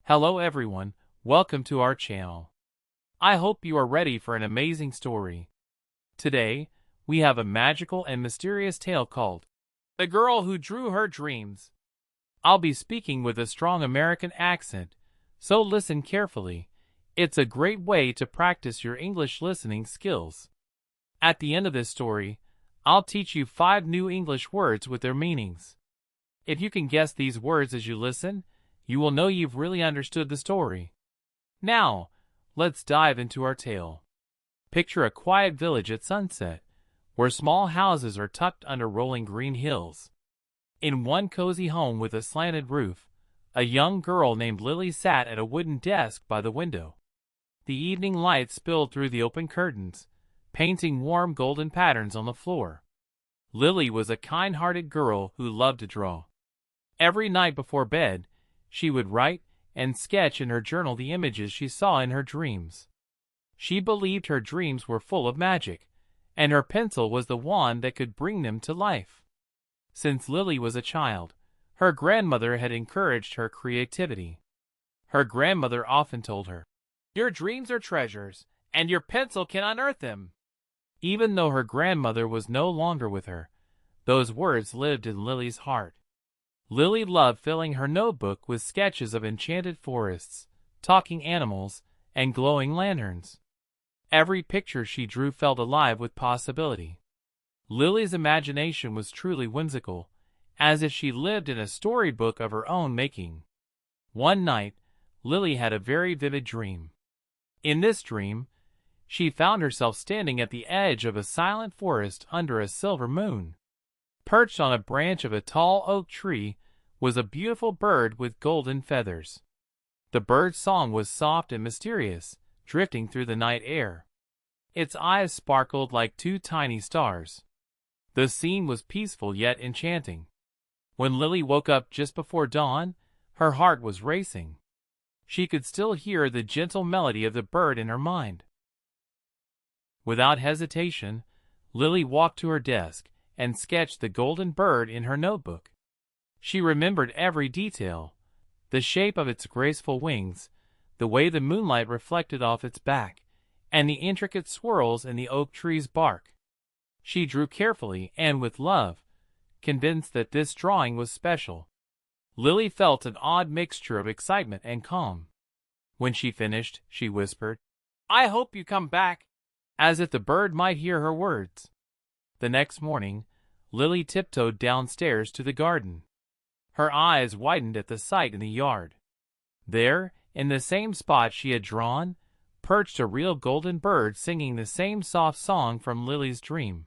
Hello everyone, welcome to our channel. I hope you are ready for an amazing story. Today, we have a magical and mysterious tale called The Girl Who Drew Her Dreams. I'll be speaking with a strong American accent, so listen carefully. It's a great way to practice your English listening skills. At the end of this story, I'll teach you 5 new English words with their meanings. If you can guess these words as you listen, you will know you've really understood the story. Now, let's dive into our tale. Picture a quiet village at sunset, where small houses are tucked under rolling green hills. In one cozy home with a slanted roof, a young girl named Lily sat at a wooden desk by the window. The evening light spilled through the open curtains, painting warm golden patterns on the floor. Lily was a kind-hearted girl who loved to draw. Every night before bed, she would write and sketch in her journal the images she saw in her dreams. She believed her dreams were full of magic, and her pencil was the wand that could bring them to life. Since Lily was a child, her grandmother had encouraged her creativity. Her grandmother often told her, "Your dreams are treasures, and your pencil can unearth them." Even though her grandmother was no longer with her, those words lived in Lily's heart. Lily loved filling her notebook with sketches of enchanted forests, talking animals, and glowing lanterns. Every picture she drew felt alive with possibility. Lily's imagination was truly whimsical, as if she lived in a storybook of her own making. One night, Lily had a very vivid dream. In this dream, she found herself standing at the edge of a silent forest under a silver moon. Perched on a branch of a tall oak tree was a beautiful bird with golden feathers. The bird's song was soft and mysterious, drifting through the night air. Its eyes sparkled like 2 tiny stars. The scene was peaceful yet enchanting. When Lily woke up just before dawn, her heart was racing. She could still hear the gentle melody of the bird in her mind. Without hesitation, Lily walked to her desk and sketched the golden bird in her notebook. She remembered every detail, the shape of its graceful wings, the way the moonlight reflected off its back, and the intricate swirls in the oak tree's bark. She drew carefully and with love, convinced that this drawing was special. Lily felt an odd mixture of excitement and calm. When she finished, she whispered, "I hope you come back," as if the bird might hear her words. The next morning, Lily tiptoed downstairs to the garden. Her eyes widened at the sight in the yard. There, in the same spot she had drawn, perched a real golden bird singing the same soft song from Lily's dream.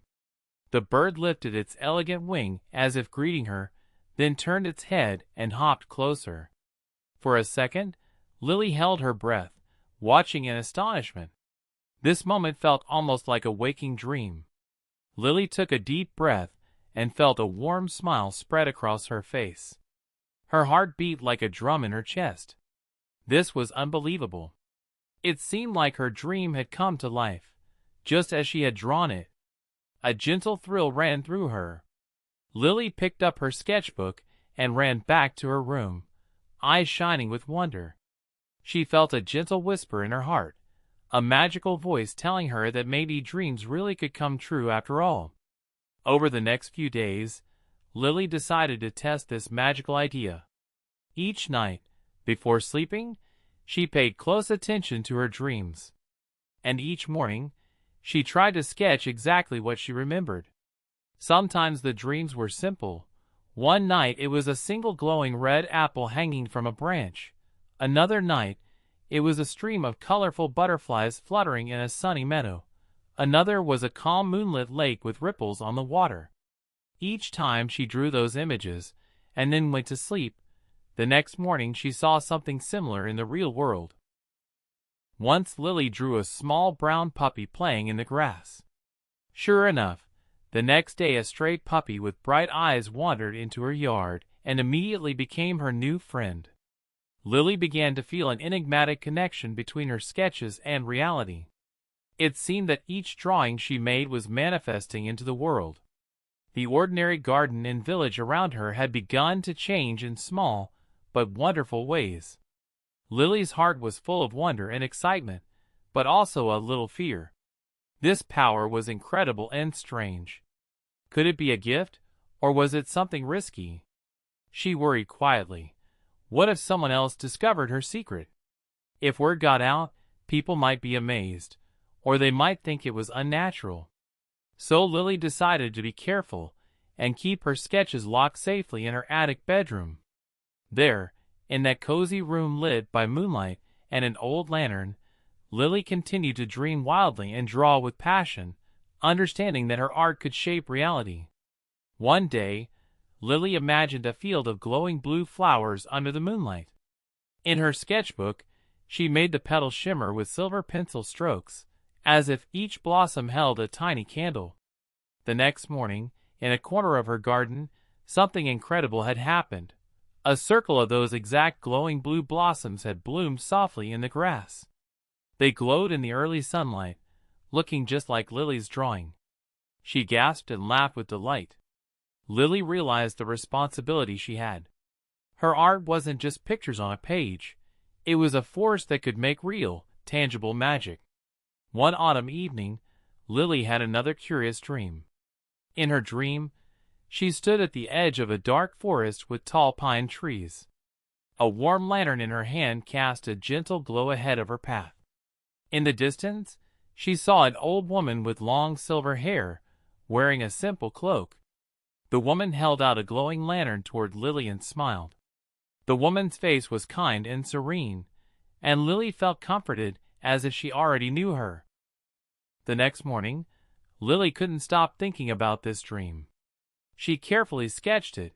The bird lifted its elegant wing as if greeting her, then turned its head and hopped closer. For a second, Lily held her breath, watching in astonishment. This moment felt almost like a waking dream. Lily took a deep breath and felt a warm smile spread across her face. Her heart beat like a drum in her chest. This was unbelievable. It seemed like her dream had come to life, just as she had drawn it. A gentle thrill ran through her. Lily picked up her sketchbook and ran back to her room, eyes shining with wonder. She felt a gentle whisper in her heart, a magical voice telling her that maybe dreams really could come true after all. Over the next few days, Lily decided to test this magical idea. Each night, before sleeping, she paid close attention to her dreams. And each morning, she tried to sketch exactly what she remembered. Sometimes the dreams were simple. One night it was a single glowing red apple hanging from a branch. Another night, it was a stream of colorful butterflies fluttering in a sunny meadow. Another was a calm moonlit lake with ripples on the water. Each time she drew those images, and then went to sleep. The next morning she saw something similar in the real world. Once Lily drew a small brown puppy playing in the grass. Sure enough, the next day a stray puppy with bright eyes wandered into her yard and immediately became her new friend. Lily began to feel an enigmatic connection between her sketches and reality. It seemed that each drawing she made was manifesting into the world. The ordinary garden and village around her had begun to change in small but wonderful ways. Lily's heart was full of wonder and excitement, but also a little fear. This power was incredible and strange. Could it be a gift, or was it something risky? She worried quietly. What if someone else discovered her secret? If word got out, people might be amazed, or they might think it was unnatural. So Lily decided to be careful and keep her sketches locked safely in her attic bedroom. There, in that cozy room lit by moonlight and an old lantern, Lily continued to dream wildly and draw with passion, understanding that her art could shape reality. One day, Lily imagined a field of glowing blue flowers under the moonlight. In her sketchbook, she made the petals shimmer with silver pencil strokes, as if each blossom held a tiny candle. The next morning, in a corner of her garden, something incredible had happened. A circle of those exact glowing blue blossoms had bloomed softly in the grass. They glowed in the early sunlight, looking just like Lily's drawing. She gasped and laughed with delight. Lily realized the responsibility she had. Her art wasn't just pictures on a page. It was a force that could make real, tangible magic. One autumn evening, Lily had another curious dream. In her dream, she stood at the edge of a dark forest with tall pine trees. A warm lantern in her hand cast a gentle glow ahead of her path. In the distance, she saw an old woman with long silver hair, wearing a simple cloak. The woman held out a glowing lantern toward Lily and smiled. The woman's face was kind and serene, and Lily felt comforted as if she already knew her. The next morning, Lily couldn't stop thinking about this dream. She carefully sketched it,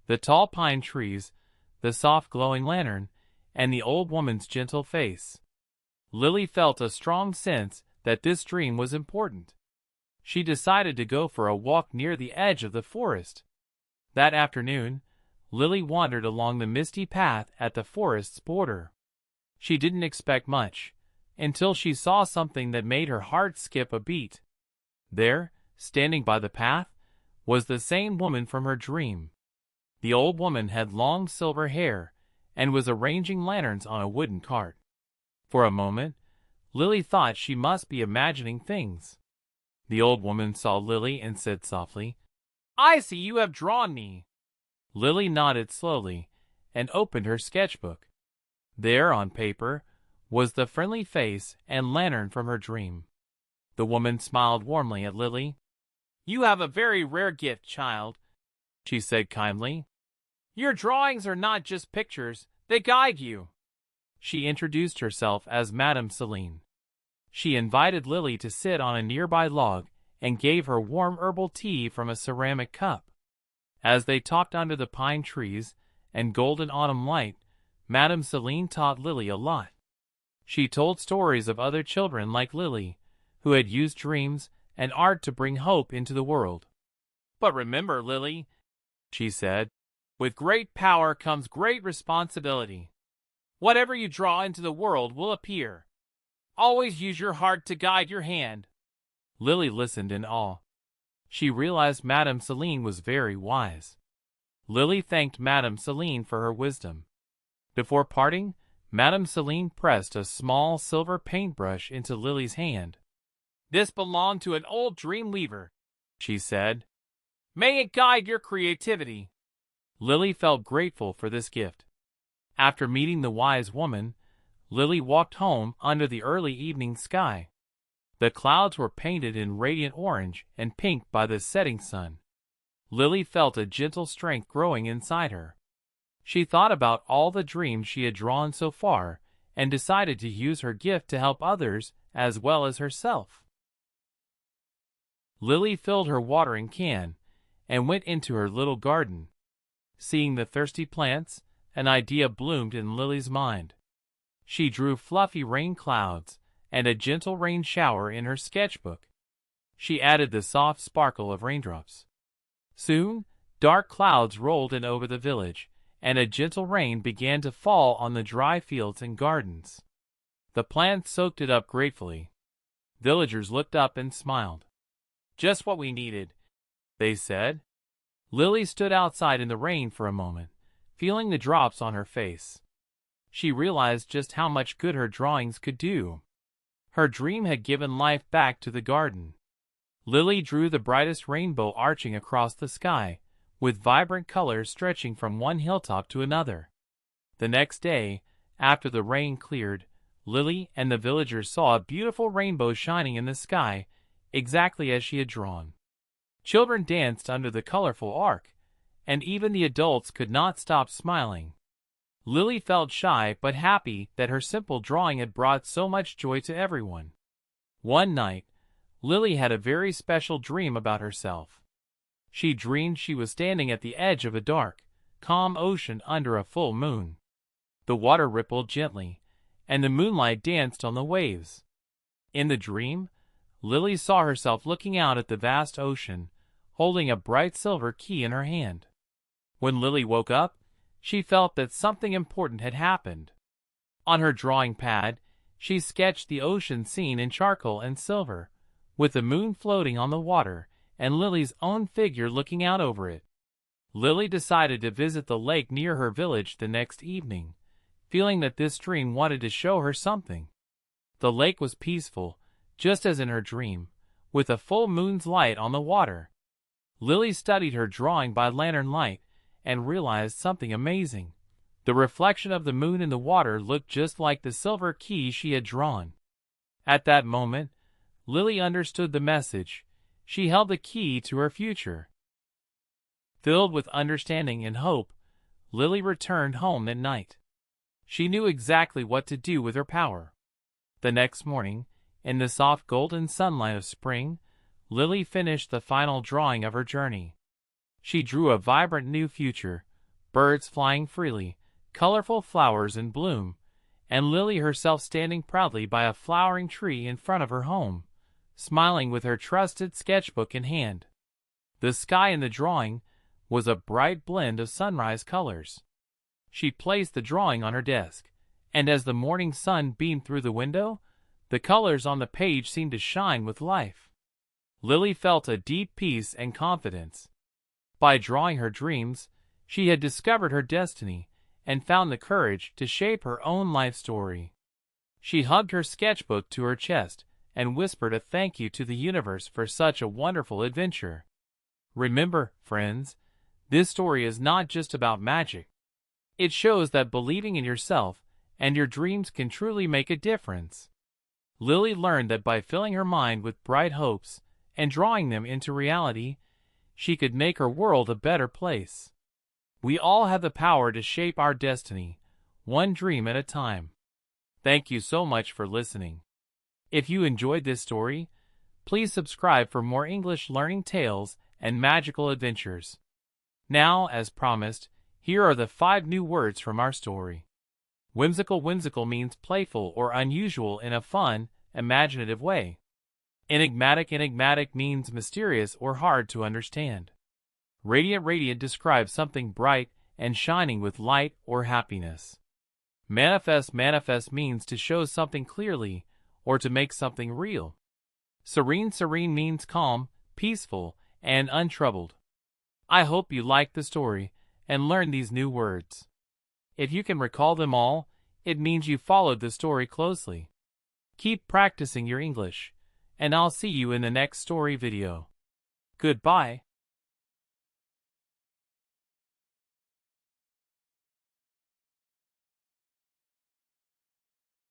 the tall pine trees, the soft glowing lantern, and the old woman's gentle face. Lily felt a strong sense that this dream was important. She decided to go for a walk near the edge of the forest. That afternoon, Lily wandered along the misty path at the forest's border. She didn't expect much, until she saw something that made her heart skip a beat. There, standing by the path, was the same woman from her dream. The old woman had long silver hair and was arranging lanterns on a wooden cart. For a moment, Lily thought she must be imagining things. The old woman saw Lily and said softly, "I see you have drawn me." Lily nodded slowly and opened her sketchbook. There, on paper, was the friendly face and lantern from her dream. The woman smiled warmly at Lily. "You have a very rare gift, child," she said kindly. "Your drawings are not just pictures, they guide you." She introduced herself as Madame Celine. She invited Lily to sit on a nearby log and gave her warm herbal tea from a ceramic cup. As they talked under the pine trees and golden autumn light, Madame Celine taught Lily a lot. She told stories of other children like Lily, who had used dreams and art to bring hope into the world. "But remember, Lily," she said, "with great power comes great responsibility. Whatever you draw into the world will appear. Always use your heart to guide your hand." Lily listened in awe. She realized Madame Celine was very wise. Lily thanked Madame Celine for her wisdom. Before parting, Madame Celine pressed a small silver paintbrush into Lily's hand. "This belonged to an old dream weaver," she said. "May it guide your creativity." Lily felt grateful for this gift. After meeting the wise woman, Lily walked home under the early evening sky. The clouds were painted in radiant orange and pink by the setting sun. Lily felt a gentle strength growing inside her. She thought about all the dreams she had drawn so far and decided to use her gift to help others as well as herself. Lily filled her watering can and went into her little garden. Seeing the thirsty plants, an idea bloomed in Lily's mind. She drew fluffy rain clouds and a gentle rain shower in her sketchbook. She added the soft sparkle of raindrops. Soon, dark clouds rolled in over the village, and a gentle rain began to fall on the dry fields and gardens. The plants soaked it up gratefully. Villagers looked up and smiled. "Just what we needed," they said. Lily stood outside in the rain for a moment, feeling the drops on her face. she realized just how much good her drawings could do. Her dream had given life back to the garden. Lily drew the brightest rainbow arching across the sky, with vibrant colors stretching from one hilltop to another. The next day, after the rain cleared, Lily and the villagers saw a beautiful rainbow shining in the sky, exactly as she had drawn. Children danced under the colorful arc, and even the adults could not stop smiling. Lily felt shy but happy that her simple drawing had brought so much joy to everyone. One night, Lily had a very special dream about herself. She dreamed she was standing at the edge of a dark, calm ocean under a full moon. The water rippled gently, and the moonlight danced on the waves. In the dream, Lily saw herself looking out at the vast ocean, holding a bright silver key in her hand. When Lily woke up, she felt that something important had happened. On her drawing pad, she sketched the ocean scene in charcoal and silver, with the moon floating on the water and Lily's own figure looking out over it. Lily decided to visit the lake near her village the next evening, feeling that this dream wanted to show her something. The lake was peaceful, just as in her dream, with a full moon's light on the water. Lily studied her drawing by lantern light and realized something amazing. The reflection of the moon in the water looked just like the silver key she had drawn. At that moment, Lily understood the message. She held the key to her future. Filled with understanding and hope, Lily returned home at night. She knew exactly what to do with her power. The next morning, in the soft golden sunlight of spring, Lily finished the final drawing of her journey. She drew a vibrant new future, birds flying freely, colorful flowers in bloom, and Lily herself standing proudly by a flowering tree in front of her home, smiling with her trusted sketchbook in hand. The sky in the drawing was a bright blend of sunrise colors. She placed the drawing on her desk, and as the morning sun beamed through the window, the colors on the page seemed to shine with life. Lily felt a deep peace and confidence. By drawing her dreams, she had discovered her destiny and found the courage to shape her own life story. She hugged her sketchbook to her chest and whispered a thank you to the universe for such a wonderful adventure. Remember, friends, this story is not just about magic. It shows that believing in yourself and your dreams can truly make a difference. Lily learned that by filling her mind with bright hopes and drawing them into reality, she could make her world a better place. We all have the power to shape our destiny, one dream at a time. Thank you so much for listening. If you enjoyed this story, please subscribe for more English learning tales and magical adventures. Now, as promised, here are the 5 new words from our story. Whimsical. Whimsical means playful or unusual in a fun, imaginative way. Enigmatic. Enigmatic means mysterious or hard to understand. Radiant. Radiant describes something bright and shining with light or happiness. Manifest. Manifest means to show something clearly or to make something real. Serene. Serene means calm, peaceful, and untroubled. I hope you liked the story and learned these new words. If you can recall them all, it means you followed the story closely. Keep practicing your English, and I'll see you in the next story video. Goodbye.